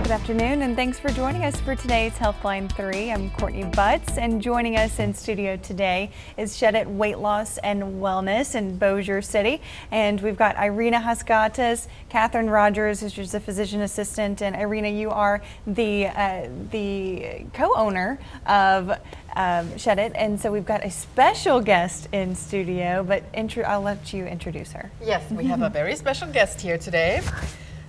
Good afternoon, and thanks for joining us for today's Healthline 3. I'm Courtney Butts, and joining us in studio today is Shed It Weight Loss and Wellness in Bossier City. And we've got Irina Haskatas, Catherine Rogers, who's a physician assistant, and Irina, you are the co-owner of Shed It, and so we've got a special guest in studio, but I'll let you introduce her. Yes, we have a very special guest here today.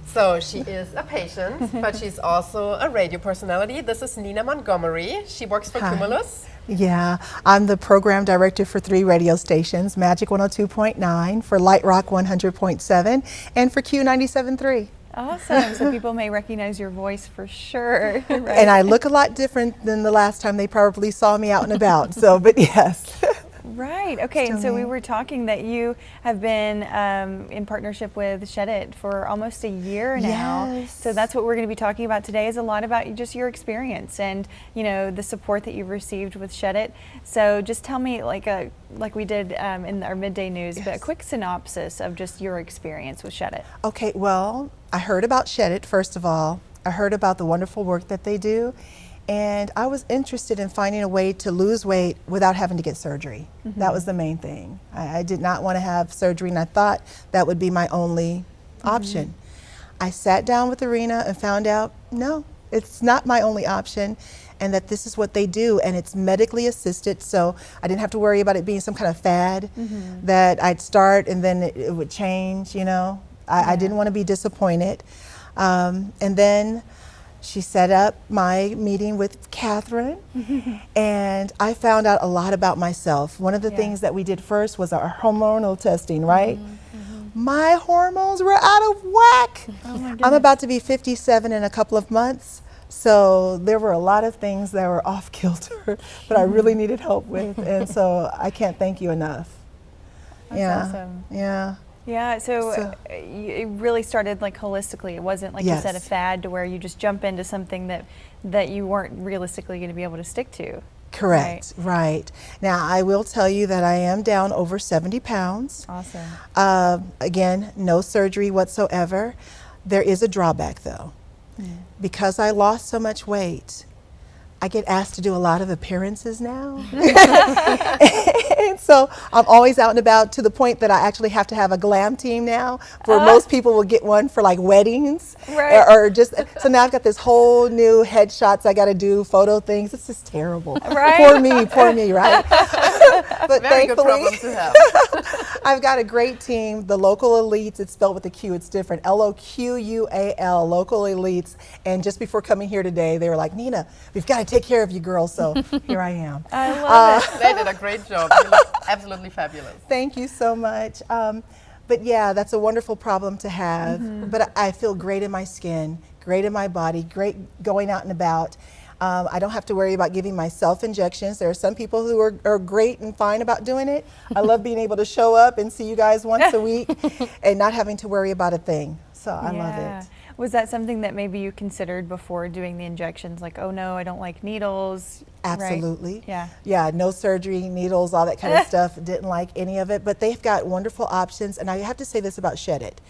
So she is a patient, but she's also a radio personality. This is Nina Montgomery. She works for Cumulus. Yeah, I'm the program director for 3 radio stations, Magic 102.9, for Light Rock 100.7, and for Q97.3. Awesome. So people may recognize your voice for sure. Right? And I look a lot different than the last time they probably saw me out and about. So, but yes. Right. Okay. And so we were talking that you have been in partnership with Shed It for almost a year now. Yes. So that's what we're going to be talking about today, is a lot about just your experience and, you know, the support that you've received with Shed It. So just tell me, like we did in our midday news, but a quick synopsis of just your experience with Shed It. Okay. Well, I heard about Shed It, first of all. I heard about the wonderful work that they do. And I was interested in finding a way to lose weight without having to get surgery. Mm-hmm. That was the main thing. I did not want to have surgery, and I thought that would be my only option. I sat down with Irina and found out, no, it's not my only option, and that this is what they do, and it's medically assisted, so I didn't have to worry about it being some kind of fad that I'd start and then it would change, you know. I didn't want to be disappointed. And then she set up my meeting with Catherine, and I found out a lot about myself. One of the things that we did first was our hormonal testing, right? My hormones were out of whack. Oh my I'm about to be 57 in a couple of months, so there were a lot of things that were off kilter that I really needed help with, and so I can't thank you enough. That's awesome. Yeah. Yeah, so it really started like holistically. It wasn't like you said a fad to where you just jump into something that you weren't realistically going to be able to stick to. Correct, right. Now I will tell you that I am down over 70 pounds. Awesome. Again, no surgery whatsoever. There is a drawback though. Because I lost so much weight, I get asked to do a lot of appearances now. And so I'm always out and about, to the point that I actually have to have a glam team now, where most people will get one for like weddings. Right. Or just, so now I've got this whole new headshots I got to do, photo things. It's just terrible. Right. Poor me, right? But Very thankfully, good problem to have. I've got a great team. The local elites, it's spelled with a Q, it's different. L-O-Q-U-A-L, local elites. And just before coming here today, they were like, Nina, we've got to take care of you girls. So here I am. I love it. They did a great job. You look absolutely fabulous. Thank you so much. But yeah, that's a wonderful problem to have. But I feel great in my skin, great in my body, great going out and about. I don't have to worry about giving myself injections. There are some people who are great and fine about doing it. I love being able to show up and see you guys once a week and not having to worry about a thing. So I love it. Was that something that maybe you considered before doing the injections? Like, oh no, I don't like needles. Absolutely. Right? Yeah. Yeah, no surgery, needles, all that kind of stuff. Didn't like any of it, but they've got wonderful options. And I have to say this about Shed It.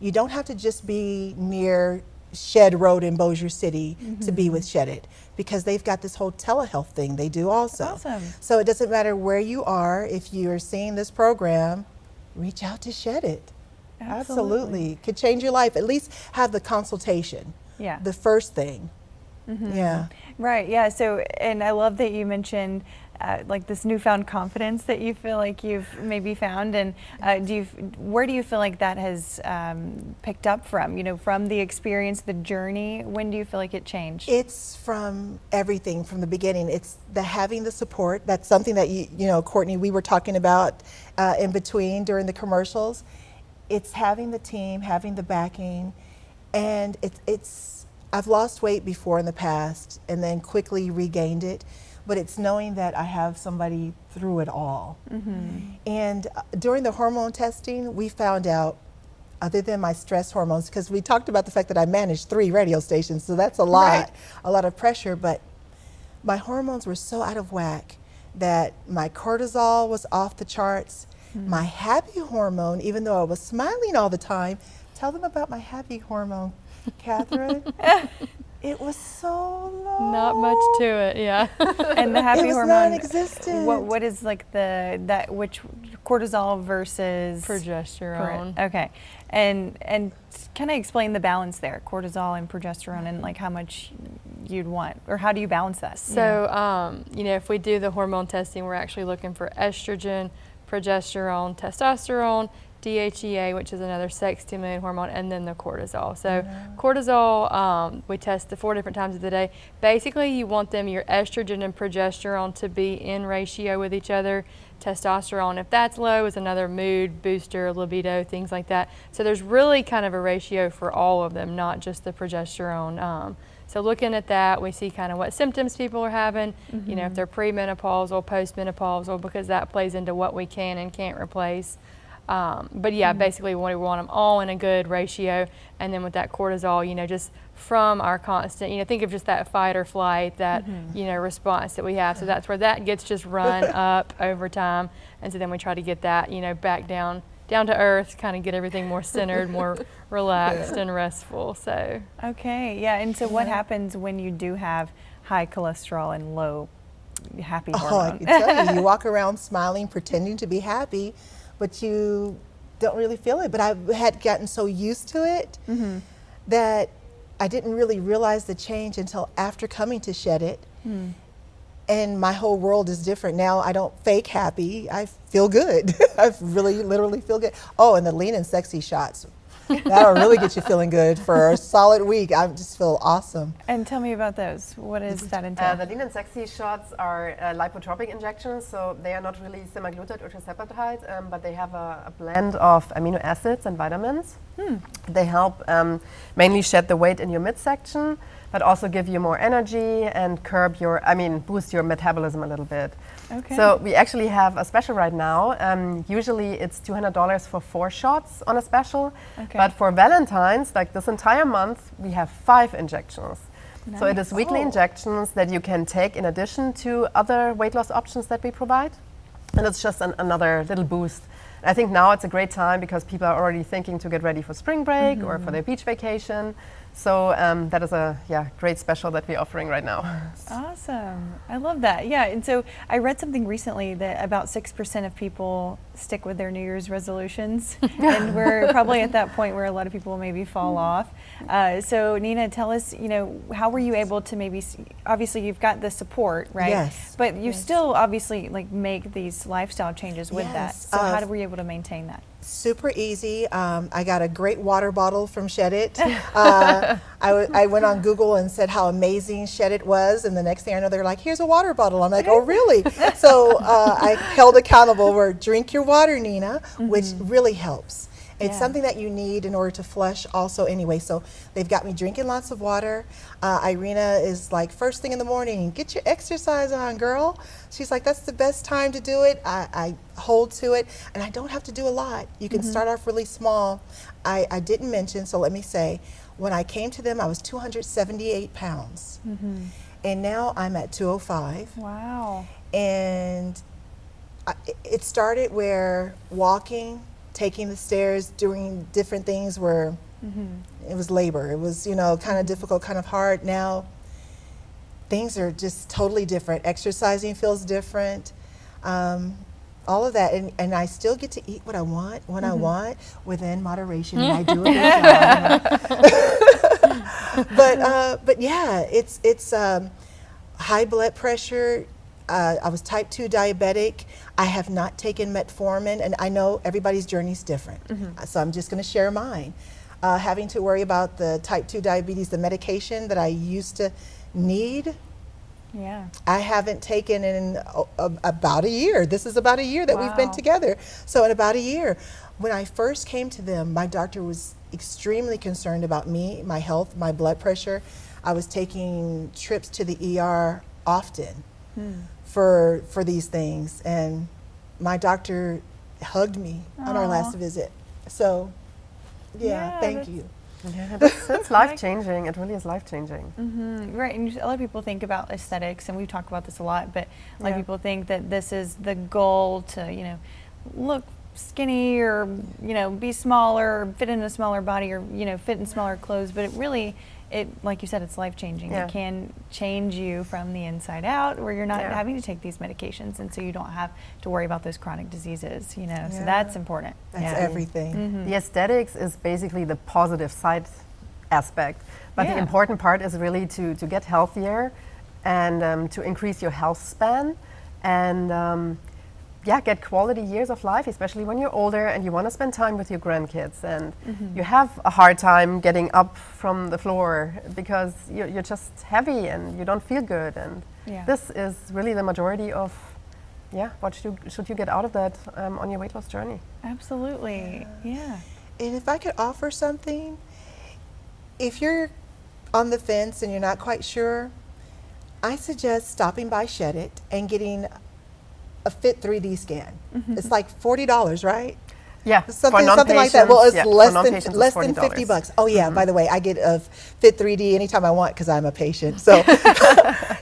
You don't have to just be near Shed Road in Bossier City to be with Shed It, because they've got this whole telehealth thing they do also. Awesome. So it doesn't matter where you are, if you're seeing this program, reach out to Shed It. Absolutely. Could change your life. At least have the consultation. Yeah. The first thing. Yeah. Right. Yeah. So, and I love that you mentioned like this newfound confidence that you feel like you've maybe found, and where do you feel like that has picked up from? You know, from the experience, the journey. When do you feel like it changed? It's from everything from the beginning. It's the having the support. That's something that you know, Courtney, we were talking about in between during the commercials. It's having the team, having the backing, and I've lost weight before in the past and then quickly regained it, but it's knowing that I have somebody through it all. And during the hormone testing, we found out, other than my stress hormones, because we talked about the fact that I managed 3 radio stations, so that's a lot, a lot of pressure, but my hormones were so out of whack that my cortisol was off the charts. My happy hormone, even though I was smiling all the time, tell them about my happy hormone, Catherine. It was so low. Not much to it, yeah. And the happy It was hormone, non-existent. what is like which cortisol versus Progesterone. Okay, and kind of explain the balance there, cortisol and progesterone, and like how much you'd want, or how do you balance that? So, if we do the hormone testing, we're actually looking for estrogen, progesterone, testosterone, DHEA, which is another sex-stimulating hormone, and then the cortisol. So cortisol, we test the 4 different times of the day. Basically, you want your estrogen and progesterone to be in ratio with each other. Testosterone, if that's low, is another mood booster, libido, things like that. So there's really kind of a ratio for all of them, not just the progesterone. So looking at that, we see kind of what symptoms people are having, if they're premenopausal, postmenopausal, because that plays into what we can and can't replace. But yeah, basically we want them all in a good ratio. And then with that cortisol, just from our constant, think of just that fight or flight, that, response that we have. So that's where that gets just run up over time. And so then we try to get that, back down to earth, kind of get everything more centered, more relaxed and restful. So. Okay, yeah. And so what happens when you do have high cholesterol and low happy hormone? I can tell you, you walk around smiling, pretending to be happy, but you don't really feel it. But I had gotten so used to it that I didn't really realize the change until after coming to Shed It. And my whole world is different. Now I don't fake happy, I feel good. I really literally feel good. Oh, and the lean and sexy shots. That'll really get you feeling good for a solid week. I just feel awesome. And tell me about those. What does that entail? The lean and sexy shots are lipotropic injections, so they are not really semaglutide or tirzepatide, but they have a blend of amino acids and vitamins. They help mainly shed the weight in your midsection, but also give you more energy and boost your metabolism a little bit. Okay. So we actually have a special right now. Usually it's $200 for 4 shots on a special, but for Valentine's, like this entire month, we have 5 injections. Nice. So it is weekly injections that you can take in addition to other weight loss options that we provide. And it's just another little boost. I think now it's a great time because people are already thinking to get ready for spring break or for their beach vacation. So that is a great special that we're offering right now. Awesome. I love that. Yeah, and so I read something recently that about 6% of people stick with their New Year's resolutions. And we're probably at that point where a lot of people maybe fall off. So Nina, tell us, how were you able to obviously you've got the support, right? Yes. But you still obviously make these lifestyle changes with that. So how were you able to maintain that? Super easy. I got a great water bottle from Shed It. I went on Google and said how amazing Shed It was, and the next thing I know, they're like, here's a water bottle. I'm like, oh, really? So I held accountable for drink your water, Nina, which really helps. It's something that you need in order to flush also anyway. So they've got me drinking lots of water. Irina is like, first thing in the morning, get your exercise on, girl. She's like, that's the best time to do it. I hold to it, and I don't have to do a lot. You can start off really small. I didn't mention, so let me say, when I came to them, I was 278 pounds. And now I'm at 205. Wow. And it started where walking, taking the stairs, doing different things where it was labor. It was, kind of difficult, kind of hard. Now things are just totally different. Exercising feels different. All of that, and I still get to eat what I want when I want, within moderation, and I do a good job. But yeah, it's high blood pressure. I was type 2 diabetic. I have not taken metformin, and I know everybody's journey is different. So I'm just going to share mine. Having to worry about the type 2 diabetes, the medication that I used to need, I haven't taken in about a year. This is about a year that we've been together. So in about a year, when I first came to them, my doctor was extremely concerned about me, my health, my blood pressure. I was taking trips to the ER often for these things, and my doctor hugged me on our last visit. So thank you. Yeah, it's life-changing. It really is life-changing. Right, and a lot of people think about aesthetics, and we talk about this a lot, but a lot of people think that this is the goal to, look skinny or, be smaller, or fit in a smaller body, or, fit in smaller clothes, but it really it, like you said, it's life-changing. Yeah. It can change you from the inside out, where you're not Yeah. having to take these medications, and so you don't have to worry about those chronic diseases, you know, so Yeah. that's important. That's Yeah. everything. The aesthetics is basically the positive side aspect, but the Yeah. important part is really to get healthier and to increase your health span and yeah, get quality years of life, especially when you're older and you want to spend time with your grandkids and you have a hard time getting up from the floor because you're just heavy and you don't feel good. And Yeah. this is really the majority of what should you get out of that on your weight loss journey. Absolutely, yeah. And if I could offer something, if you're on the fence and you're not quite sure, I suggest stopping by Shed It and getting a Fit 3D scan. It's like $40, right? Yeah, Something like that. Well, it's less than $50. $40. Oh yeah, by the way, I get a Fit 3D anytime I want because I'm a patient. So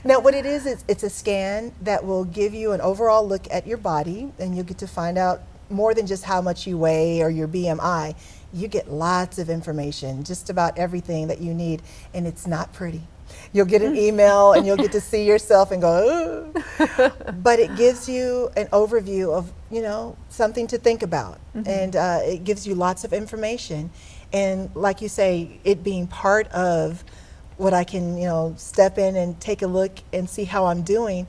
now what it is, it's a scan that will give you an overall look at your body, and you'll get to find out more than just how much you weigh or your BMI. You get lots of information, just about everything that you need, and it's not pretty. You'll get an email and you'll get to see yourself and go, "Ugh." But it gives you an overview of, you know, something to think about. And it gives you lots of information. And like you say, it being part of what I can, you know, step in and take a look and see how I'm doing,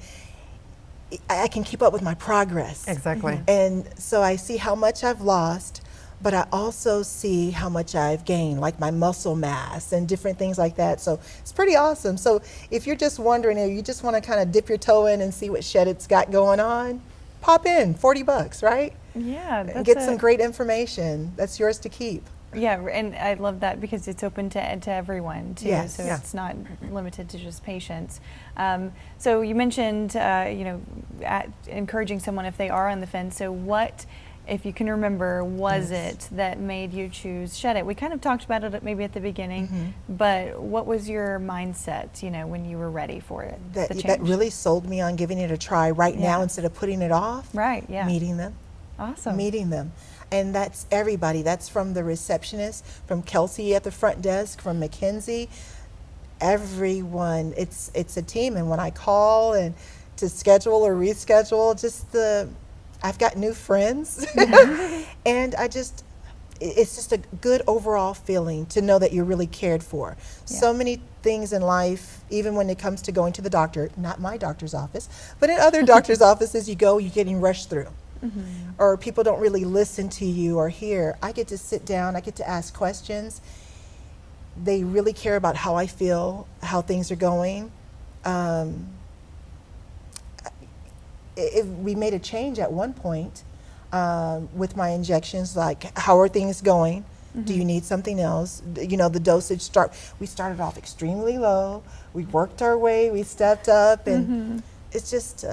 I can keep up with my progress. Exactly. And so I see how much I've lost, but I also see how much I've gained, like my muscle mass and different things like that. So it's pretty awesome. So if you're just wondering, or you just want to kind of dip your toe in and see what Shed It's got going on, pop in, $40, right? Yeah, And that's get some great information that's yours to keep. Yeah, and I love that because it's open to everyone too. Yes. So Yeah. it's not limited to just patients. So you mentioned, you know, encouraging someone if they are on the fence. So what, if you can remember, was it that made you choose Shed It? We kind of talked about it maybe at the beginning, but what was your mindset, you know, when you were ready for it? the That change? really sold me on giving it a try right now Yeah. instead of putting it off. Right, yeah. Meeting them. Awesome. Meeting them. And that's everybody. That's from the receptionist, from Kelsey at the front desk, from Mackenzie, everyone. It's a team. And when I call and to schedule or reschedule, I've got new friends. And it's just a good overall feeling to know that you're really cared for. Yeah. So many things in life, even when it comes to going to the doctor, not my doctor's office, but in other doctor's offices, you're getting rushed through. Or people don't really listen to you or hear. I get to sit down, I get to ask questions. They really care about how I feel, how things are going. We made a change at one point with my injections, like how are things going? Do you need something else? You know, the dosage we started off extremely low. We worked our way, we stepped up, and it's just,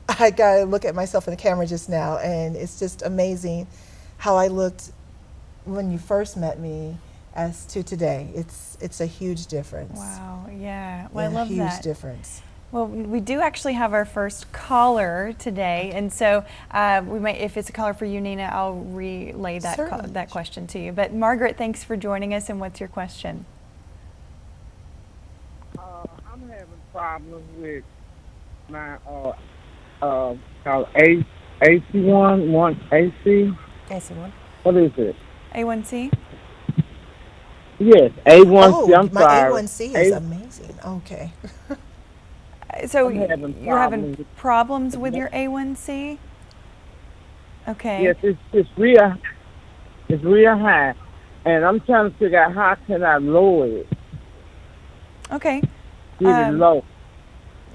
I gotta look at myself in the camera just now, and it's just amazing how I looked when you first met me as to today. It's a huge difference. Wow, yeah. Well, I Yeah, love huge that. difference. Well, we do actually have our first caller today, and so we might, if it's a caller for you, Nina, I'll relay that Certainly. that question to you. But Margaret, thanks for joining us, and what's your question? I'm having problems with my called AC1 AC. AC1. What is it? A1C? Yes, A1C. Oh, I'm my sorry. A1C is amazing. Okay. So I'm having you're having problems. problems with your A1C? Okay. Yes, it's real high, and I'm trying to figure out how can I lower it. Okay. Get it low.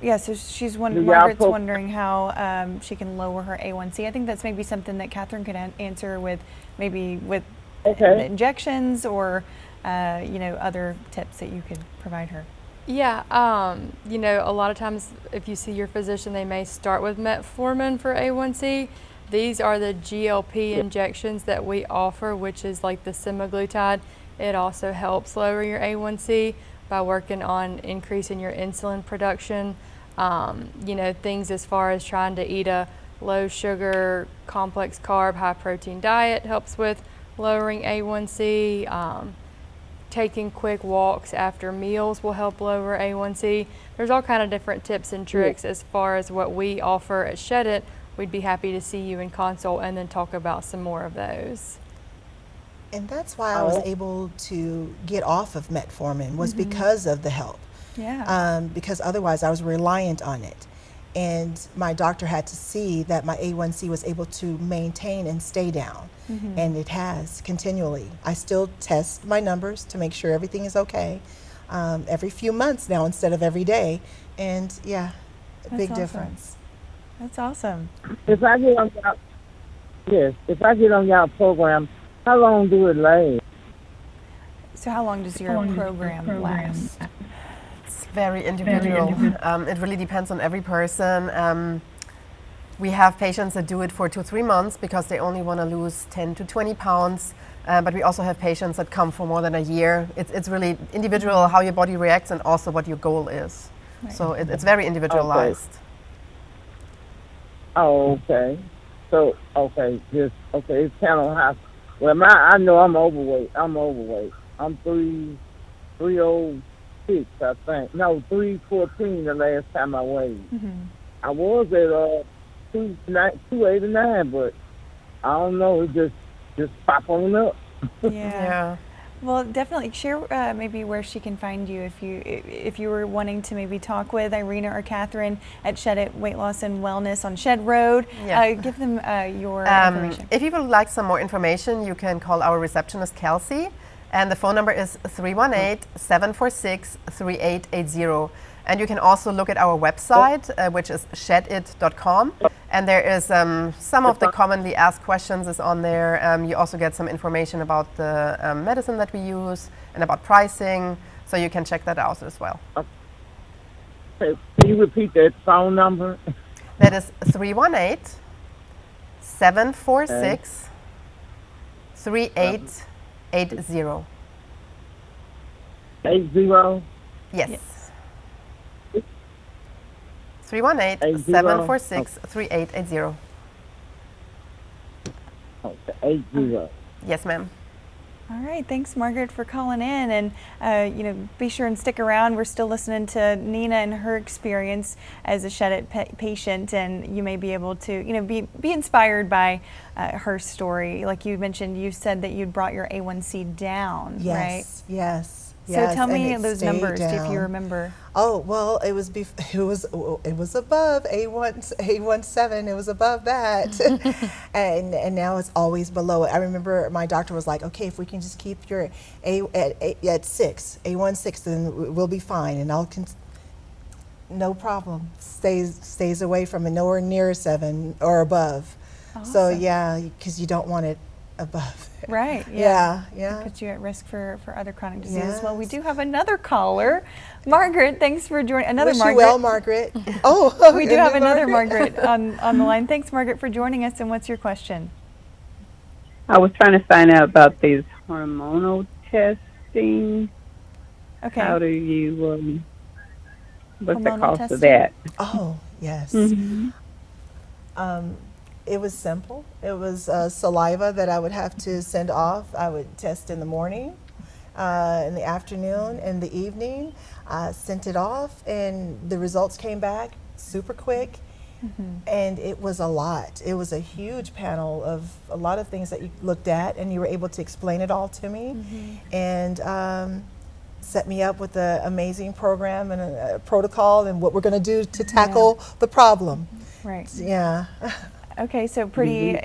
Yeah, so she's Do y'all Margaret's po- wondering how she can lower her A1C. I think that's maybe something that Catherine could answer with the Okay. injections or you know, other tips that you could provide her. Yeah, you know, a lot of times if you see your physician, they may start with metformin for A1C. These are the GLP injections that we offer, which is like the semaglutide. It also helps lower your A1C by working on increasing your insulin production. You know, things as far as trying to eat a low sugar, complex carb, high protein diet helps with lowering A1C. taking quick walks after meals will help lower A1C. There's all kind of different tips and tricks as far as what we offer at Shed It. We'd be happy to see you in consult and then talk about some more of those. And that's why I was able to get off of metformin, was because of the help. Yeah. Because otherwise I was reliant on it. And my doctor had to see that my A1C was able to maintain and stay down. And it has continually. I still test my numbers to make sure everything is okay every few months now instead of every day. And yeah, a big awesome. difference. That's awesome. If I get on y'all, yes, if I get on y'all program, how long do it last? So how long does your program last? It's very individual. It really depends on every person. We have patients that do it for 2 or 3 months because they only want to lose 10 to 20 pounds. But we also have patients that come for more than a year. It's really individual how your body reacts and also what your goal is. Right. So it's very individualized. Oh, okay. So, it's kind of high. Well, I know I'm overweight. I'm 306, I think. No, 314 the last time I weighed. I was at 289, but I don't know, it just pop on up. Yeah. Well, definitely share maybe where she can find you if you were wanting to maybe talk with Irina or Catherine at Shed It Weight Loss and Wellness on Shed Road. Yeah. Give them your information. If you would like some more information, you can call our receptionist, Kelsey, and the phone number is 318-746-3880. And you can also look at our website, which is shedit.com. And there is some of the commonly asked questions is on there. You also get some information about the medicine that we use and about pricing. So you can check that out as well. Okay. Can you repeat that phone number? That is 318-746-3880. 80? Yes. 318-746-3880. Okay, 80. Yes, ma'am. All right, thanks, Margaret, for calling in, and be sure and stick around. We're still listening to Nina and her experience as a Shed It patient, and you may be able to, be inspired by her story. Like you mentioned, you said that you'd brought your A1C down, right? Yes. So tell me those numbers, if you remember. Oh, well, it was above A17. It was above that, and now it's always below it. I remember my doctor was like, "Okay, if we can just keep your at 6, A16, then we'll be fine." And no problem. Stays away from it, nowhere near 7 or above. Awesome. So yeah, because you don't want it above. Right. Yeah. It puts you at risk for other chronic diseases. Yes. Well, we do have another caller. Margaret, thanks for joining. Another Wish Margaret. you well, Margaret. Oh, we do have another Margaret on the line. Thanks, Margaret, for joining us. And what's your question? I was trying to find out about these hormonal testing. Okay. How do you, what's the Hormonal cost testing? of that? Oh, yes. It was simple. It was saliva that I would have to send off. I would test in the morning, in the afternoon, in the evening. Sent it off, and the results came back super quick. And it was a lot. It was a huge panel of a lot of things that you looked at, and you were able to explain it all to me, and set me up with an amazing program and a protocol and what we're going to do to tackle the problem. Right. Yeah. Okay, so pretty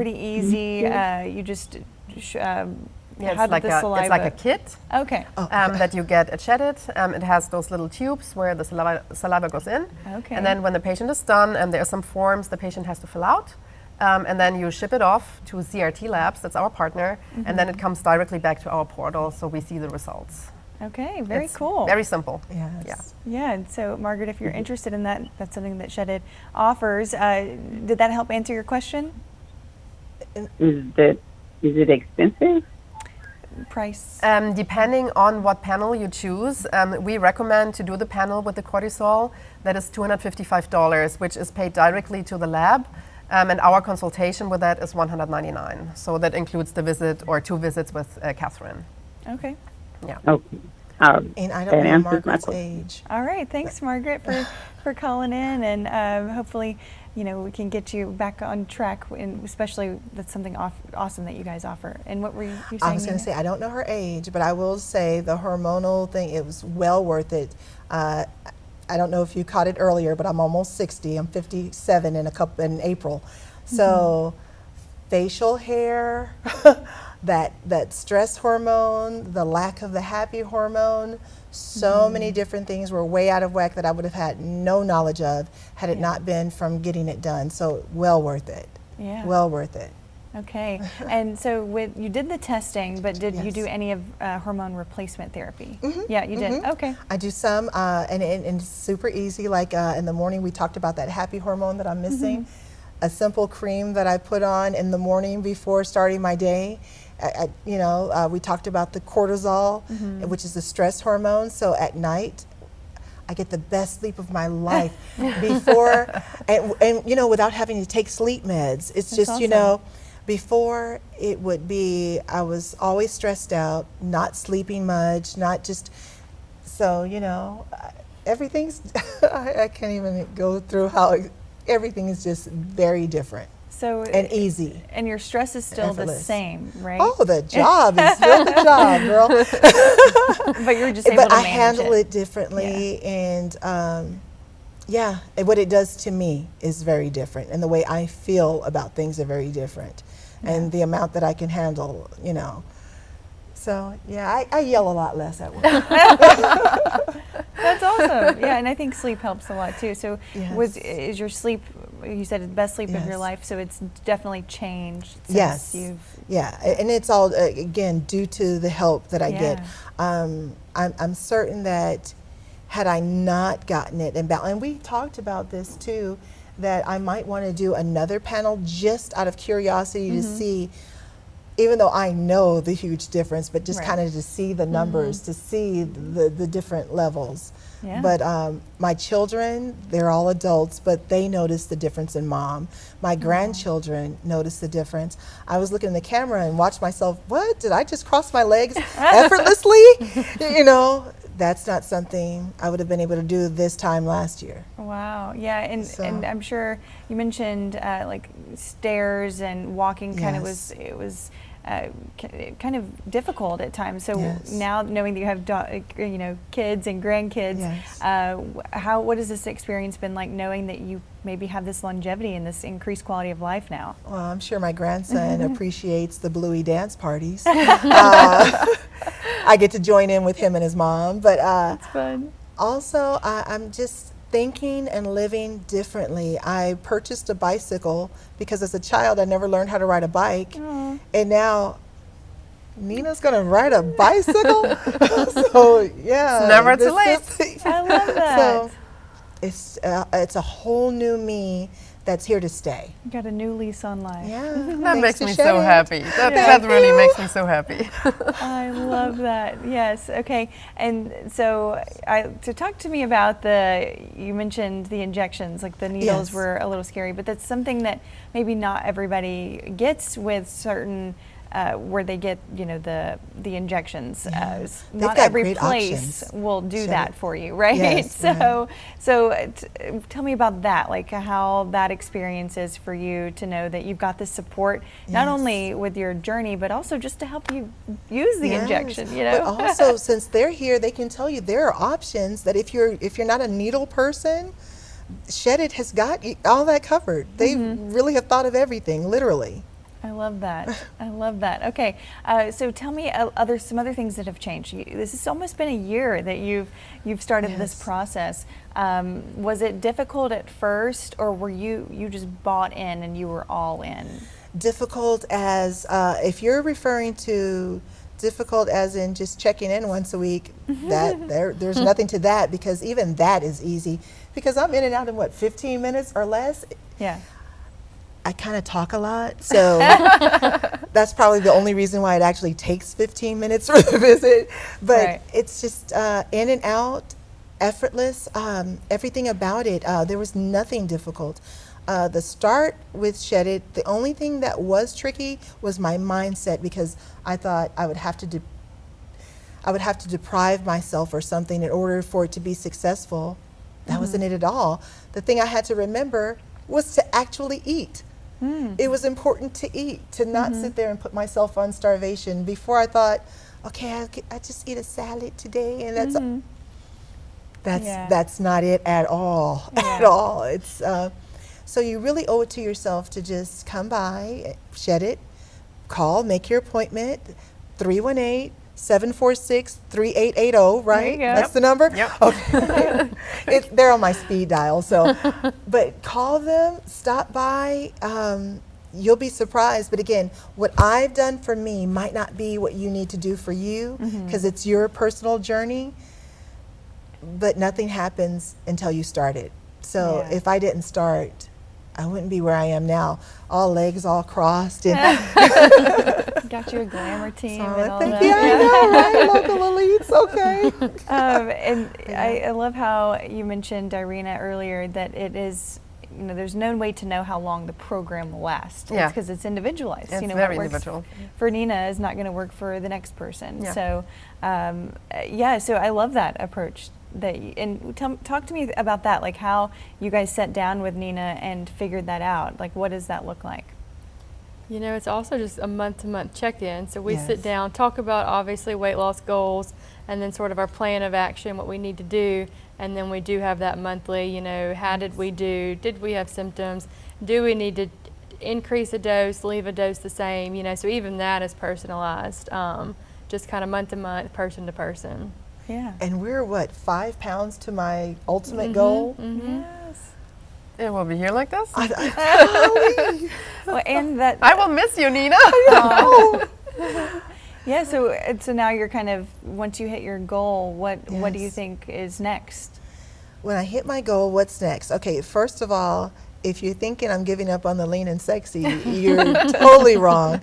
easy. You just Yeah, how did the saliva? it's like a kit Okay. that you get at Shed It. It has those little tubes where the saliva goes in. Okay. And then when the patient is done, there are some forms the patient has to fill out. And then you ship it off to CRT Labs, that's our partner, and then it comes directly back to our portal, so we see the results. Okay, very It's cool. Very simple. Yes. Yeah. Yeah, and so Margaret, if you're interested in that, that's something that Shed It offers. Did that help answer your question? Is it expensive? Price. Depending on what panel you choose, we recommend to do the panel with the cortisol. That is $255, which is paid directly to the lab. And our consultation with that is $199. So that includes the visit or 2 visits with Catherine. Okay. Yeah. Okay. And I That don't know answers my Margaret's question. age. All right, thanks, Margaret, for calling in, and hopefully, we can get you back on track, and especially that's something awesome that you guys offer. And what were you saying? I was going Nina? to say, I don't know her age, but I will say the hormonal thing, it was well worth it. I don't know if you caught it earlier, but I'm almost 60. I'm 57 in April. So facial hair, that stress hormone, the lack of the happy hormone, so many different things were way out of whack that I would have had no knowledge of had it not been from getting it done. So well worth it. Yeah. Well worth it. Okay, and so you did the testing, but did you Yes. do any of hormone replacement therapy? Yeah, you did. Okay. I do some, and it's super easy. Like in the morning, we talked about that happy hormone that I'm missing. A simple cream that I put on in the morning before starting my day. We talked about the cortisol, which is the stress hormone. So at night, I get the best sleep of my life before, and without having to take sleep meds. It's That's just, awesome. before it would be, I was always stressed out, not sleeping much, not just, so, everything's, I can't even go through how everything is just very different So and easy. and your stress is still the effortless. same, right? Oh, the job is still the job, girl. But you're just able But to I manage handle it. it differently, and what it does to me is very different, and the way I feel about things are very different, and the amount that I can handle, So I yell a lot less at work. That's awesome. Yeah, and I think sleep helps a lot too. So Yes. is your sleep, you said the best sleep of your Yes. life, so it's definitely changed since Yes. you've. Yeah, and it's all again due to the help that I get. I'm certain that had I not gotten it and we talked about this too, that I might want to do another panel just out of curiosity to see, even though I know the huge difference, but just kind of to see the numbers, to see the different levels. Yeah. But my children, they're all adults, but they notice the difference in mom. My grandchildren notice the difference. I was looking in the camera and watched myself, what, did I just cross my legs effortlessly? That's not something I would have been able to do this time last year. Wow. Yeah, and So- I'm sure you mentioned like stairs and walking kind of Yes. was kind of difficult at times. So Yes. now knowing that you have kids and grandkids, Yes. what has this experience been like, knowing that you maybe have this longevity and this increased quality of life now? Well, I'm sure my grandson appreciates the Bluey dance parties. I get to join in with him and his mom, but It's fun. also I'm just thinking and living differently. I purchased a bicycle because as a child I never learned how to ride a bike, and now Nina's gonna ride a bicycle. So yeah, It's never too late. I love that. So it's a whole new me that's here to stay. You got a new lease on life. Yeah, That thanks makes to me so Shay. happy. That really makes me so happy. I love that. Yes. Okay. And so, talk to me about you mentioned the injections, like the needles Yes. were a little scary, but that's something that maybe not everybody gets with certain, where they get, the injections. They've Not got every great place options. will do Sure. that for you, right? Yes, So, tell me about that, like how that experience is for you to know that you've got this support, not Yes. only with your journey, but also just to help you use the Yes. injection, But also, since they're here, they can tell you there are options that if you're not a needle person, Shed It has got all that covered. They really have thought of everything, literally. I love that. I love that. Okay, so tell me some other things that have changed. This has almost been a year that you've started this Yes. process. Was it difficult at first, or were you just bought in and you were all in? Difficult as, if you're referring to difficult as in just checking in once a week, there's nothing to that, because even that is easy, because I'm in and out in 15 minutes or less. Yeah. I kind of talk a lot, so that's probably the only reason why it actually takes 15 minutes for the visit. But Right. it's just in and out, effortless, everything about it. There was nothing difficult. The start with Shed It, the only thing that was tricky was my mindset, because I thought I would have to I would have to deprive myself or something in order for it to be successful. That wasn't it at all. The thing I had to remember was to actually eat. It was important to eat, to not sit there and put myself on starvation. Before I thought, okay, I just eat a salad today, and that's not it at all. At all. It's so you really owe it to yourself to just come by, Shed It, call, make your appointment, 318-746-3880, right? There you go. That's the number? Yep. Okay. They're on my speed dial, so. But call them, stop by. You'll be surprised. But again, what I've done for me might not be what you need to do for you, because it's your personal journey. But nothing happens until you start it. So if I didn't start, I wouldn't be where I am now. All legs all crossed. And Got you a glamour team and all thank that. you. I know, right? Local elites, okay. And I love how you mentioned, Irina, earlier that it is, there's no way to know how long the program will last. Yeah. It's because it's individualized. It's what very works individual. for Nina is not going to work for the next person. Yeah. So, so I love that approach. Talk to me about that, like how you guys sat down with Nina and figured that out. Like, what does that look like? It's also just a month-to-month check-in. So we Yes. sit down, talk about obviously weight loss goals, and then sort of our plan of action, what we need to do, and then we do have that monthly, how did we do? Did we have symptoms? Do we need to increase a dose, leave a dose the same? So even that is personalized, just kind of month-to-month, person-to-person. Yeah. And we're, 5 pounds to my ultimate goal? Yes. It will be here like this. Well, and that. I will miss you, Nina. Yeah. So now you're kind of, once you hit your goal, what do you think is next? When I hit my goal, what's next? Okay, first of all, if you're thinking I'm giving up on the lean and sexy, you're totally wrong.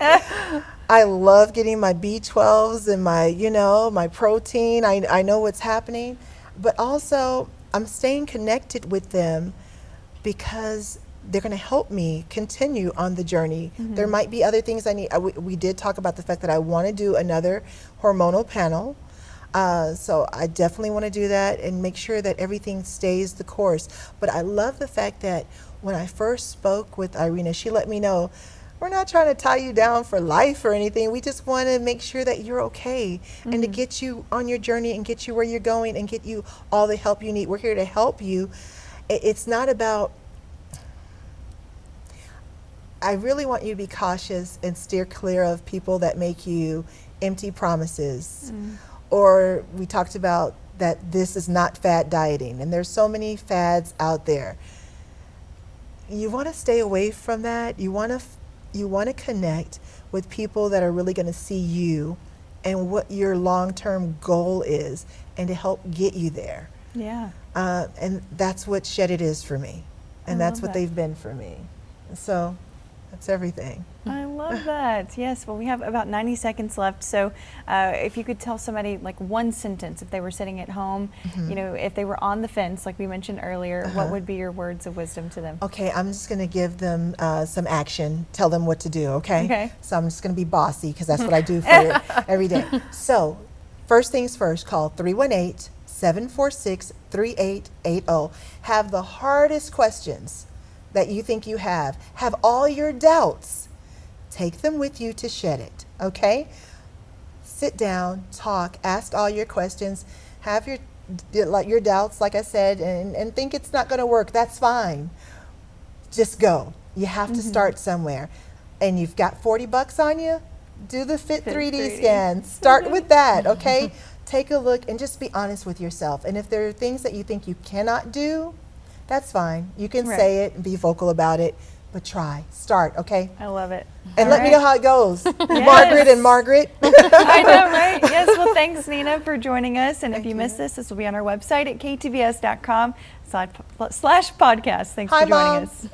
I love getting my B12s and my protein. I know what's happening, but also I'm staying connected with them because they're going to help me continue on the journey. There might be other things I need. We did talk about the fact that I want to do another hormonal panel. So I definitely want to do that and make sure that everything stays the course. But I love the fact that when I first spoke with Irina, she let me know, we're not trying to tie you down for life or anything. We just want to make sure that you're okay and to get you on your journey and get you where you're going and get you all the help you need. We're here to help you. It's not about, I really want you to be cautious and steer clear of people that make you empty promises. Or we talked about that this is not fad dieting, and there's so many fads out there. You want to stay away from that. You want to connect with people that are really going to see you and what your long-term goal is and to help get you there. Yeah. And that's what Shed It is for me. And that's what they've been for me. So that's everything. I love that. Yes. Well, we have about 90 seconds left. So if you could tell somebody like one sentence, if they were sitting at home, if they were on the fence, like we mentioned earlier, what would be your words of wisdom to them? Okay, I'm just going to give them some action, tell them what to do, okay? Okay. So I'm just going to be bossy because that's what I do for every day. So first things first, call 318-746-3880. Have the hardest questions that you think you have all your doubts. Take them with you to Shed It, okay? Sit down, talk, ask all your questions, have your doubts, like I said, and think it's not going to work. That's fine. Just go. You have to start somewhere. And you've got $40 on you? Do the Fit 3D scan. Start with that, okay? Take a look and just be honest with yourself. And if there are things that you think you cannot do, that's fine. You can say it and be vocal about it, but try. Start, okay? I love it. And let me know how it goes. Margaret and Margaret. I know, right? Yes. Well, thanks, Nina, for joining us. And if you missed this will be on our website at ktvs.com/podcast. Thanks for joining us.